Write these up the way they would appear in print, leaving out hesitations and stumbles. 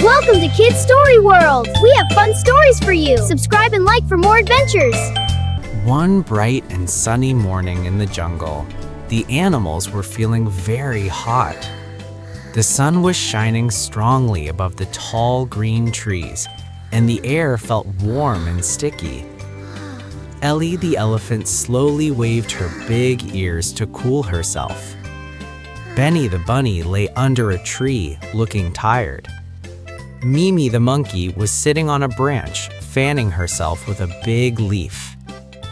Welcome to Kids Story World! We have fun stories for you! Subscribe and like for more adventures! One bright and sunny morning in the jungle, the animals were feeling very hot. The sun was shining strongly above the tall green trees, and the air felt warm and sticky. Ellie the elephant slowly waved her big ears to cool herself. Benny the bunny lay under a tree, looking tired. Mimi the monkey was sitting on a branch, fanning herself with a big leaf.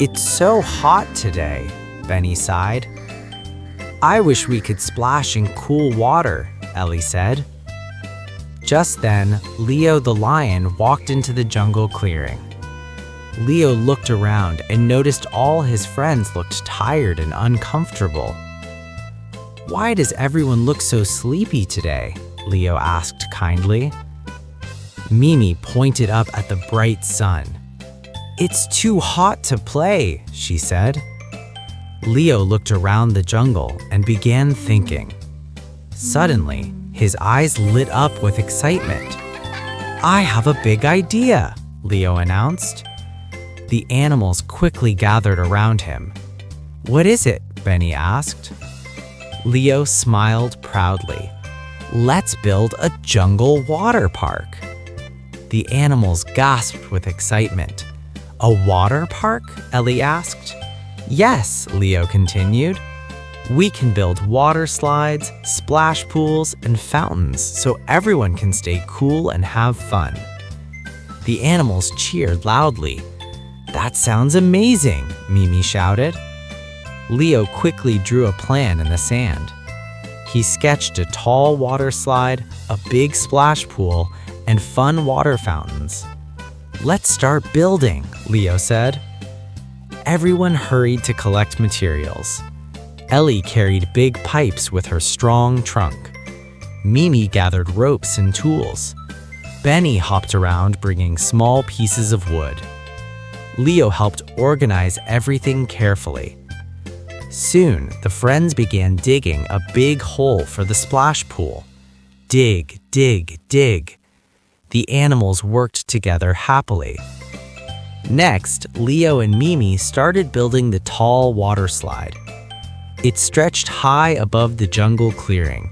"It's so hot today," Benny sighed. "I wish we could splash in cool water," Ellie said. Just then, Leo the lion walked into the jungle clearing. Leo looked around and noticed all his friends looked tired and uncomfortable. "Why does everyone look so sleepy today?" Leo asked kindly. Mimi pointed up at the bright sun. "It's too hot to play," she said. Leo looked around the jungle and began thinking. Suddenly, his eyes lit up with excitement. "I have a big idea," Leo announced. The animals quickly gathered around him. "What is it?" Benny asked. Leo smiled proudly. "Let's build a jungle water park." The animals gasped with excitement. "A water park?" Ellie asked. "Yes," Leo continued. "We can build water slides, splash pools, and fountains so everyone can stay cool and have fun." The animals cheered loudly. "That sounds amazing," Mimi shouted. Leo quickly drew a plan in the sand. He sketched a tall water slide, a big splash pool, and fun water fountains. "Let's start building," Leo said. Everyone hurried to collect materials. Ellie carried big pipes with her strong trunk. Mimi gathered ropes and tools. Benny hopped around bringing small pieces of wood. Leo helped organize everything carefully. Soon, the friends began digging a big hole for the splash pool. Dig, dig, dig. The animals worked together happily. Next, Leo and Mimi started building the tall water slide. It stretched high above the jungle clearing.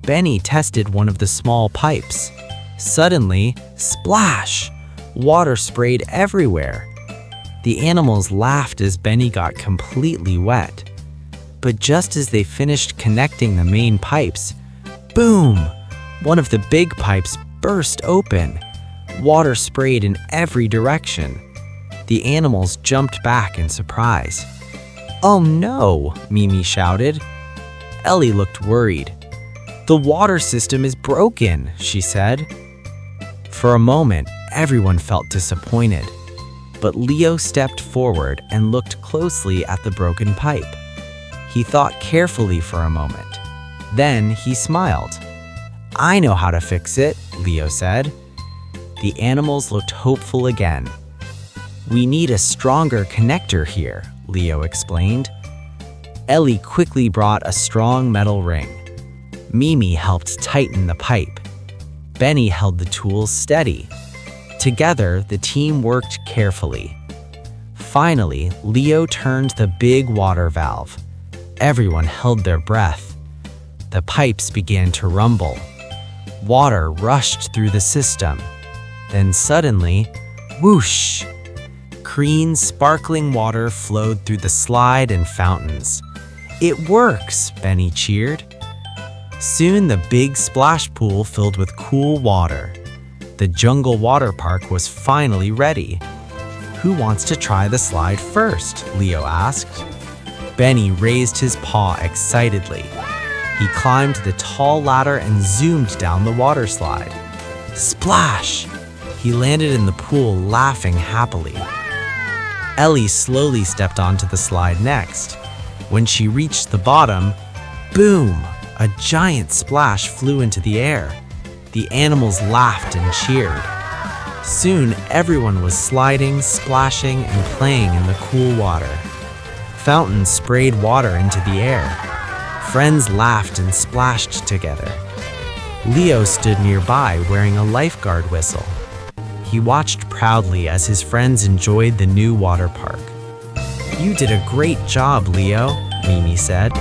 Benny tested one of the small pipes. Suddenly, splash! Water sprayed everywhere. The animals laughed as Benny got completely wet. But just as they finished connecting the main pipes, boom! One of the big pipes burst open. Water sprayed in every direction. The animals jumped back in surprise. "Oh no!" Mimi shouted. Ellie looked worried. "The water system is broken," she said. For a moment, everyone felt disappointed. But Leo stepped forward and looked closely at the broken pipe. He thought carefully for a moment. Then he smiled. "I know how to fix it," Leo said. The animals looked hopeful again. "We need a stronger connector here," Leo explained. Ellie quickly brought a strong metal ring. Mimi helped tighten the pipe. Benny held the tools steady. Together, the team worked carefully. Finally, Leo turned the big water valve. Everyone held their breath. The pipes began to rumble. Water rushed through the system. Then suddenly, whoosh! Clean, sparkling water flowed through the slide and fountains. "It works!" Benny cheered. Soon the big splash pool filled with cool water. The jungle water park was finally ready. "Who wants to try the slide first?" Leo asked. Benny raised his paw excitedly. He climbed the tall ladder and zoomed down the water slide. Splash! He landed in the pool, laughing happily. Ellie slowly stepped onto the slide next. When she reached the bottom, boom! A giant splash flew into the air. The animals laughed and cheered. Soon, everyone was sliding, splashing, and playing in the cool water. Fountains sprayed water into the air. Friends laughed and splashed together. Leo stood nearby wearing a lifeguard whistle. He watched proudly as his friends enjoyed the new water park. "You did a great job, Leo," Mimi said.